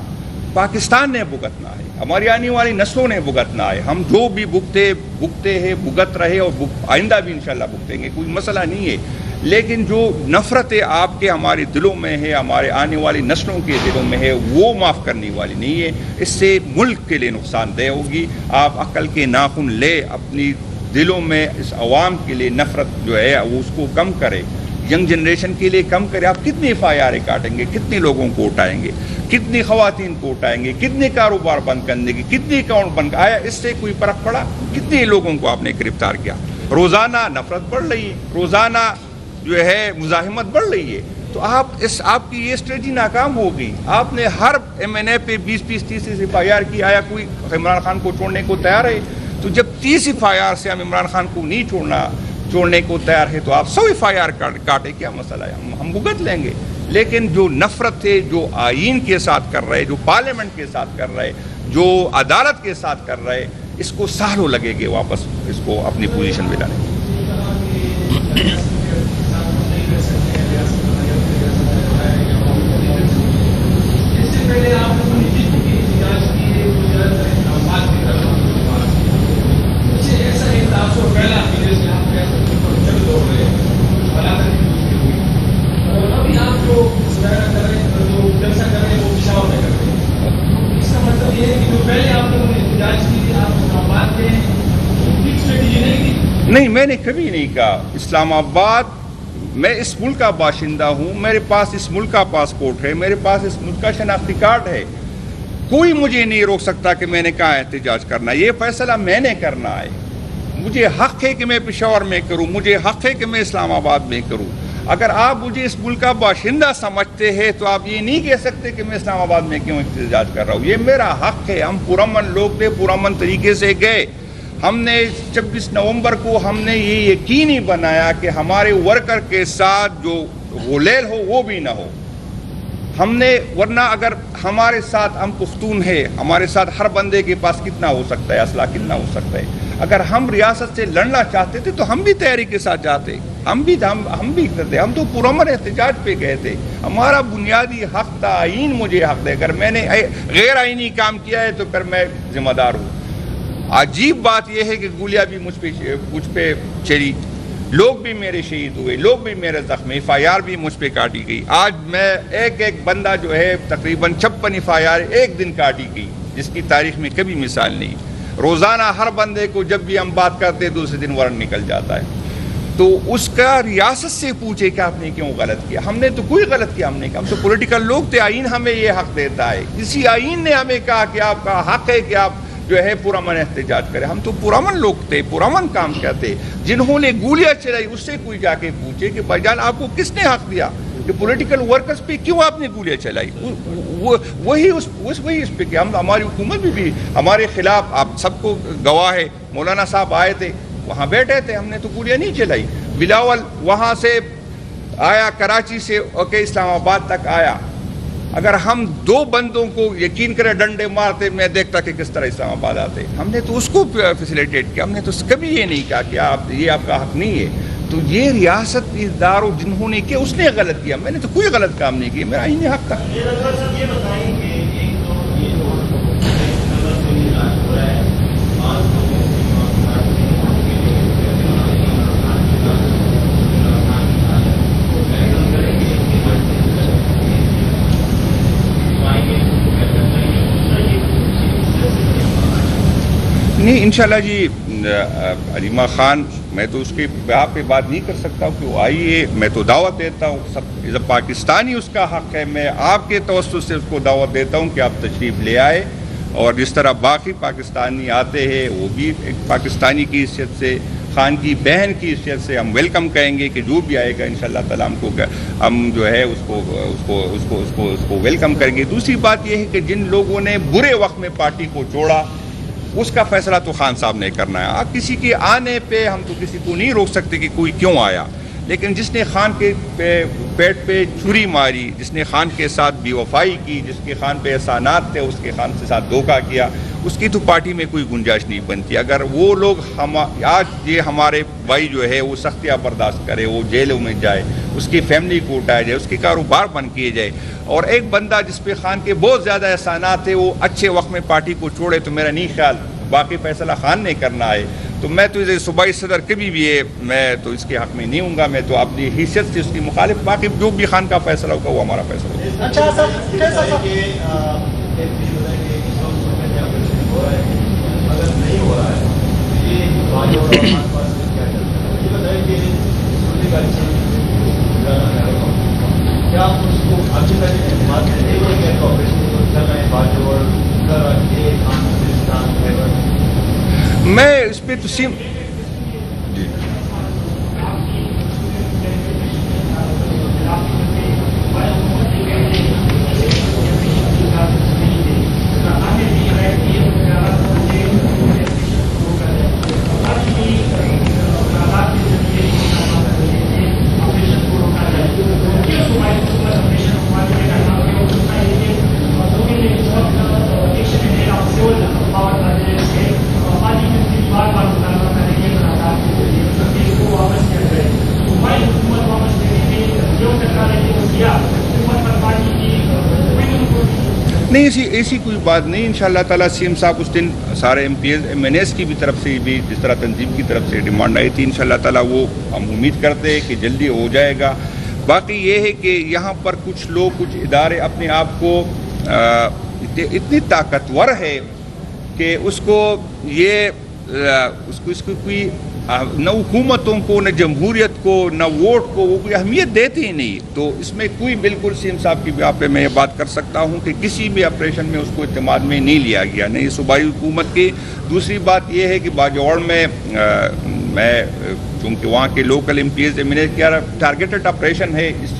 پاکستان نے بھگتنا ہے, ہماری آنے والی نسلوں نے بھگتنا ہے. ہم جو بھی بھگتے ہیں بھگت رہے اور آئندہ بھی انشاءاللہ بھگتیں گے, کوئی مسئلہ نہیں ہے. لیکن جو نفرت آپ کے ہمارے دلوں میں ہے, ہمارے آنے والی نسلوں کے دلوں میں ہے, وہ معاف کرنے والی نہیں ہے. اس سے ملک کے لیے نقصان دہ ہوگی. آپ عقل کے ناخن لے, اپنی دلوں میں اس عوام کے لیے نفرت جو ہے وہ اس کو کم کرے, ینگ جنریشن کے لیے کم کرے. آپ کتنے FIR کاٹیں گے, کتنے لوگوں کو اٹھائیں گے, کتنی خواتین کو اٹھائیں گے, کتنے کاروبار بند کرنے کی, کتنے اکاؤنٹ بند, آیا اس سے کوئی فرق پڑا؟ کتنے لوگوں کو آپ نے گرفتار کیا؟ روزانہ نفرت بڑھ رہی ہے, روزانہ جو ہے مزاحمت بڑھ رہی ہے. تو آپ کی یہ اسٹریٹجی ناکام ہو گئی. آپ نے ہر MNA پہ 20-30 FIR کی, آیا کوئی عمران خان کو چھوڑنے کو تیار ہے؟ تو جب 30 FIR سے ہم عمران خان کو نہیں چھوڑنے کو تیار ہے تو آپ 100 FIR کاٹے, کیا مسئلہ ہے, ہم بھگت لیں گے. لیکن جو نفرت ہے جو آئین کے ساتھ کر رہے, جو پارلیمنٹ کے ساتھ کر رہے, جو عدالت کے ساتھ کر رہے, اس کو سالوں لگے گے واپس اس کو اپنی پوزیشن میں لانے. نہیں, میں نے کبھی نہیں کہا. اسلام آباد, میں اس ملک کا باشندہ ہوں, میرے پاس اس ملک کا پاسپورٹ ہے, میرے پاس اس ملک کا شناختی کارڈ ہے. کوئی مجھے نہیں روک سکتا کہ میں نے کہا احتجاج کرنا. یہ فیصلہ میں نے کرنا ہے. مجھے حق ہے کہ میں پشاور میں کروں, مجھے حق ہے کہ میں اسلام آباد میں کروں. اگر آپ مجھے اس ملک کا باشندہ سمجھتے ہیں تو آپ یہ نہیں کہہ سکتے کہ میں اسلام آباد میں کیوں احتجاج کر رہا ہوں. یہ میرا حق ہے. ہم پرامن لوگ تھے, پرامن طریقے سے گئے. ہم نے 26 نومبر کو ہم نے یہ یقینی بنایا کہ ہمارے ورکر کے ساتھ جو غلیل ہو وہ بھی نہ ہو. ہم نے, ورنہ اگر ہمارے ساتھ, ہم پختون ہیں, ہمارے ساتھ ہر بندے کے پاس کتنا ہو سکتا ہے, اسلحہ کتنا ہو سکتا ہے. اگر ہم ریاست سے لڑنا چاہتے تھے تو ہم بھی تیاری کے ساتھ جاتے, ہم بھی کرتے. ہم تو پرامن احتجاج پہ گئے تھے. ہمارا بنیادی حق تھا, آئین مجھے حق دے. اگر میں نے غیر آئینی کام کیا ہے تو پھر میں ذمہ دار ہوں. عجیب بات یہ ہے کہ گولیاں بھی مجھ پہ چلی, لوگ بھی میرے شہید ہوئے, لوگ بھی میرے زخمی, FIR بھی مجھ پہ کاٹی گئی. آج میں ایک بندہ جو ہے تقریباً 56 FIR ایک دن کاٹی گئی, جس کی تاریخ میں کبھی مثال نہیں. روزانہ ہر بندے کو جب بھی ہم بات کرتے دوسرے دن وارنٹ نکل جاتا ہے. تو اس کا ریاست سے پوچھے کہ آپ نے کیوں غلط کیا. ہم نے تو کوئی غلط کیا ہم نے کہا, ہم تو پولیٹیکل لوگ تھے. آئین ہمیں یہ حق دیتا ہے. اسی آئین نے ہمیں کہا کہ آپ کا حق ہے کہ آپ جو ہے پرامن احتجاج کرے. ہم تو پرامن لوگ تھے, پرامن کام کرتے. جنہوں نے گولیاں چلائی اس سے کوئی جا کے پوچھے کہ بھائی جان آپ کو کس نے حق دیا کہ پولیٹیکل ورکرز پہ کیوں آپ نے گولیاں چلائی. وہی اس پہ کہ ہماری حکومت بھی ہمارے خلاف, آپ سب کو گواہ ہے, مولانا صاحب آئے تھے, وہاں بیٹھے تھے, ہم نے تو گولیاں نہیں چلائی. بلاول وہاں سے آیا کراچی سے, اوکے اسلام آباد تک آیا. اگر ہم 2 بندوں کو یقین کرے ڈنڈے مارتے, میں دیکھتا کہ کس طرح اسلام آباد آتے. ہم نے تو اس کو فیسیلیٹیٹ کیا. ہم نے تو کبھی یہ نہیں کہا کہ یہ آپ کا حق نہیں ہے. تو یہ ریاست اداروں جنہوں نے کیا اس نے غلط کیا. میں نے تو کوئی غلط کام نہیں کیا, میرا آئینی حق تھا. نہیں, انشاءاللہ جی. علیمہ خان, میں تو اس کے آپ پہ بات نہیں کر سکتا کہ وہ آئیے. میں تو دعوت دیتا ہوں, سب پاکستانی اس کا حق ہے. میں آپ کے توسط سے اس کو دعوت دیتا ہوں کہ آپ تشریف لے آئے. اور جس طرح باقی پاکستانی آتے ہیں وہ بھی ایک پاکستانی کی حیثیت سے, خان کی بہن کی حیثیت سے ہم ویلکم کہیں گے کہ جو بھی آئے گا انشاءاللہ تعالیٰ ہم جو ہے اس کو ویلکم کریں گے. دوسری بات یہ ہے کہ جن لوگوں نے برے وقت میں پارٹی کو چھوڑا اس کا فیصلہ تو خان صاحب نے کرنا ہے. آپ کسی کے آنے پہ ہم تو کسی کو نہیں روک سکتے کہ کوئی کیوں آیا. لیکن جس نے خان کے پیٹ پہ چھری ماری, جس نے خان کے ساتھ بے وفائی کی, جس کے خان پہ احسانات تھے, اس کے خان کے ساتھ دھوکہ کیا, اس کی تو پارٹی میں کوئی گنجائش نہیں بنتی. اگر وہ لوگ آج یہ ہمارے بھائی جو ہے وہ سختیاں برداشت کرے, وہ جیلوں میں جائے, اس کی فیملی کو اٹھایا جائے, اس کے کاروبار بند کیے جائے, اور ایک بندہ جس پہ خان کے بہت زیادہ احسانات تھے وہ اچھے وقت میں پارٹی کو چھوڑے, تو میرا نہیں خیال باقی فیصلہ خان نے کرنا ہے. تو میں تو صوبائی صدر کبھی بھی ہے, میں تو اس کے حق میں نہیں ہوں گا. میں تو اپنی حیثیت سے اس کی مخالف, باقی جو بھی خان کا فیصلہ ہوگا وہ ہمارا فیصلہ ہوگا. اچھا میں اس پہ تو نہیں ایسی کوئی بات نہیں. انشاءاللہ تعالیٰ سی ایم صاحب اس دن سارے M P as M N S کی بھی طرف سے بھی جس طرح تنظیم کی طرف سے ڈیمانڈ آئی تھی, انشاءاللہ تعالیٰ وہ ہم امید کرتے ہیں کہ جلدی ہو جائے گا. باقی یہ ہے کہ یہاں پر کچھ لوگ کچھ ادارے اپنے آپ کو اتنی طاقتور ہے کہ اس کو کوئی نہ حکومتوں کو نہ جمہوریت کو نہ ووٹ کو وہ کوئی اہمیت دیتے ہی نہیں. تو اس میں کوئی بالکل سی ایم صاحب کی بھی آپ پہ میں یہ بات کر سکتا ہوں کہ کسی بھی آپریشن میں اس کو اعتماد میں نہیں لیا گیا, نہیں صوبائی حکومت کی. دوسری بات یہ ہے کہ باجوڑ میں چونکہ وہاں کے local M P as M N A کیا ٹارگیٹڈ آپریشن ہے, اس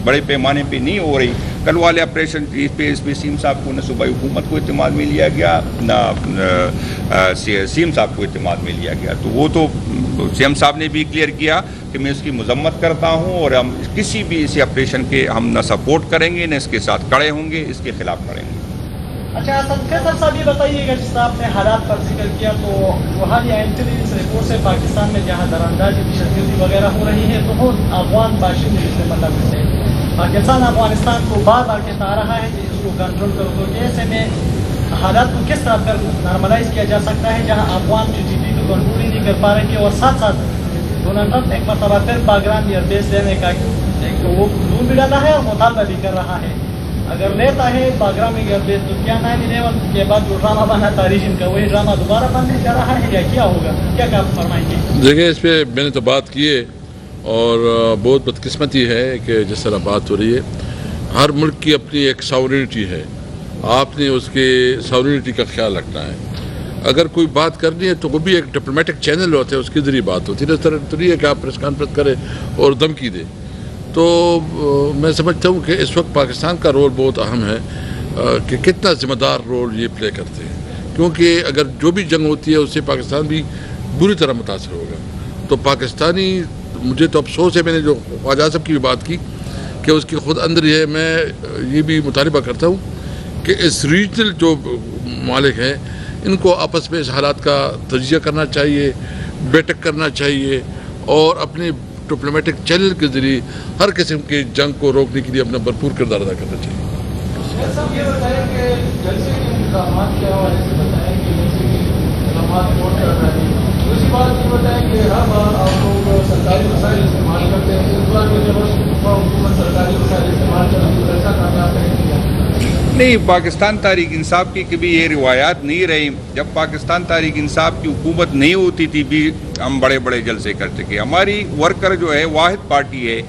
بڑے پیمانے پہ نہیں ہو رہی. کل والے آپریشن اس پہ سی ایم صاحب کو نہ صوبائی حکومت کو اعتماد میں لیا گیا نہ سی ایم صاحب کو اعتماد میں لیا گیا. تو وہ تو سی ایم صاحب نے بھی کلیئر کیا کہ میں اس کی مذمت کرتا ہوں اور ہم کسی بھی اسی آپریشن کے ہم نہ سپورٹ کریں گے نہ اس کے ساتھ کھڑے ہوں گے, اس کے خلاف کھڑے ہوں گے. اچھا صاحب یہ بتائیے گا جس طرح آپ نے حالات پر ذکر کیا تو حالیہ انٹیلیجنس رپورٹ سے پاکستان میں جہاں دراندازی تشدد وغیرہ ہو رہی ہے تو افغان باشندے جس میں مطلب سے پاکستان افغانستان کو بار بار کہتا آ رہا ہے کہ اس کو کنٹرول کرو. تو ایسے میں حالات کو کس طرح پر نارملائز کیا جا سکتا ہے جہاں افغان جو جی کو کنٹرول ہی نہیں کر پا رہے اور ساتھ ساتھ ڈونلڈ ٹرمپ ایک مرتبہ پھر باگرام ایئر بیس لینے کا ایک وہ دور بھی ڈالا ہے اور مطالبہ بھی کر رہا ہے. اگر لیتا ہے باگرام ایئر بیس تو کیا 9/11 کے بعد جو ڈرامہ بنا تھا ریجن کا وہی ڈرامہ دوبارہ بننے جا رہا ہے یا کیا ہوگا, کیا فرمائیں گے؟ دیکھیں اس پہ میں نے تو بات کی ہے اور بہت بدقسمتی ہے کہ جس طرح بات ہو رہی ہے. ہر ملک کی اپنی ایک ساورینٹی ہے, آپ نے اس کے ساورینٹی کا خیال رکھنا ہے. اگر کوئی بات کرنی ہے تو وہ بھی ایک ڈپلومیٹک چینل ہوتا ہے, اس کے ذریعے بات ہوتی ہے. اس طرح تو نہیں ہے کہ آپ پریس کانفرنس کریں اور دھمکی دیں. تو میں سمجھتا ہوں کہ اس وقت پاکستان کا رول بہت اہم ہے کہ کتنا ذمہ دار رول یہ پلے کرتے ہیں, کیونکہ اگر جو بھی جنگ ہوتی ہے اس سے پاکستان بھی بری طرح متاثر ہوگا. تو پاکستانی, مجھے تو افسوس ہے, میں نے جو خواجہ صاحب کی بھی بات کی کہ اس کی خود اندر یہ ہے, میں یہ بھی مطالبہ کرتا ہوں کہ اس ریجنل جو ممالک ہیں ان کو آپس میں اس حالات کا تجزیہ کرنا چاہیے, بیٹھک کرنا چاہیے اور اپنے ڈپلومیٹک چینل کے ذریعے ہر قسم کی جنگ کو روکنے کے لیے اپنا بھرپور کردار ادا کرنا چاہیے. یہ بتائیں کہ جلسے کے انتظامات کے حوالے سے بتائیں کہ جیسے کہ انتظامات ووٹ کر رہے ہیں. دوسری بات یہ بتائیں کہ ہر بار آپ لوگ سرکاری وسائل استعمال کرتے ہیں, اس بار میں جب حکومت سرکاری وسائل استعمال کر رہی ہے ایسا کامیاب نہیں کیا. نہیں, پاکستان تحریک انصاف کی کبھی یہ روایات نہیں رہی. جب پاکستان تحریک انصاف کی حکومت نہیں ہوتی تھی بھی ہم بڑے بڑے جلسے کرتے کہ ہماری ورکر جو ہے واحد پارٹی ہے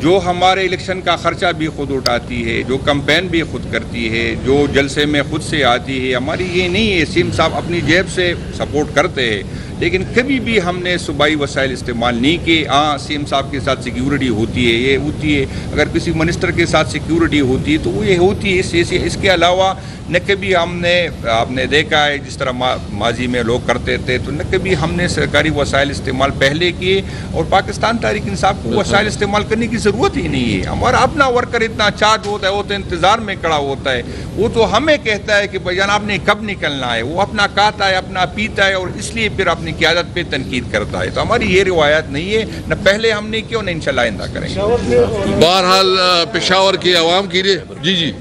جو ہمارے الیکشن کا خرچہ بھی خود اٹھاتی ہے, جو کمپین بھی خود کرتی ہے, جو جلسے میں خود سے آتی ہے. ہماری یہ نہیں ہے, سیم صاحب اپنی جیب سے سپورٹ کرتے ہیں لیکن کبھی بھی ہم نے صوبائی وسائل استعمال نہیں کیے. ہاں, سی ایم صاحب کے ساتھ سیکیورٹی ہوتی ہے, یہ ہوتی ہے, اگر کسی منسٹر کے ساتھ سیکیورٹی ہوتی ہے تو وہ یہ ہوتی ہے. اس کے علاوہ نہ کبھی ہم نے, آپ نے دیکھا ہے جس طرح ماضی میں لوگ کرتے تھے, تو نہ کبھی ہم نے سرکاری وسائل استعمال پہلے کیے. اور پاکستان تحریک انصاف کو وسائل استعمال کرنے کی ضرورت ہی نہیں ہے. ہمارا اپنا ورکر اتنا چارج ہوتا ہے, وہ تو انتظار میں کھڑا ہوتا ہے, وہ تو ہمیں کہتا ہے کہ بھائی جان آپ نے کب نکلنا ہے. وہ اپنا کھاتا ہے, اپنا پیتا ہے اور اس لیے پھر اپنی قیادت پہ تنقید کرتا ہے. تو ہماری یہ روایات نہیں ہے, نہ پہلے ہم نے کی اور نہ انشاءاللہ آئندہ کریں گے. بہرحال پشاور کی عوام کے لیے جی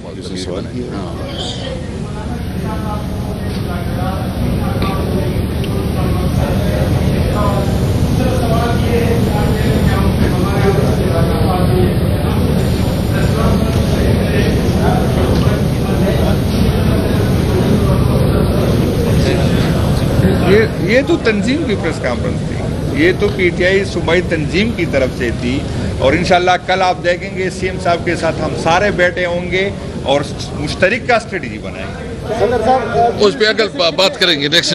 یہ تو تنظیم کی پریس کانفرنس تھی, یہ تو پی ٹی آئی صوبائی تنظیم کی طرف سے تھی. اور انشاءاللہ کل آپ دیکھیں گے سی ایم صاحب کے ساتھ ہم سارے بیٹھے ہوں گے اور مشترک کا اسٹریٹجی بنائیں گے. اس پہ اگر بات کریں گے نیکسٹ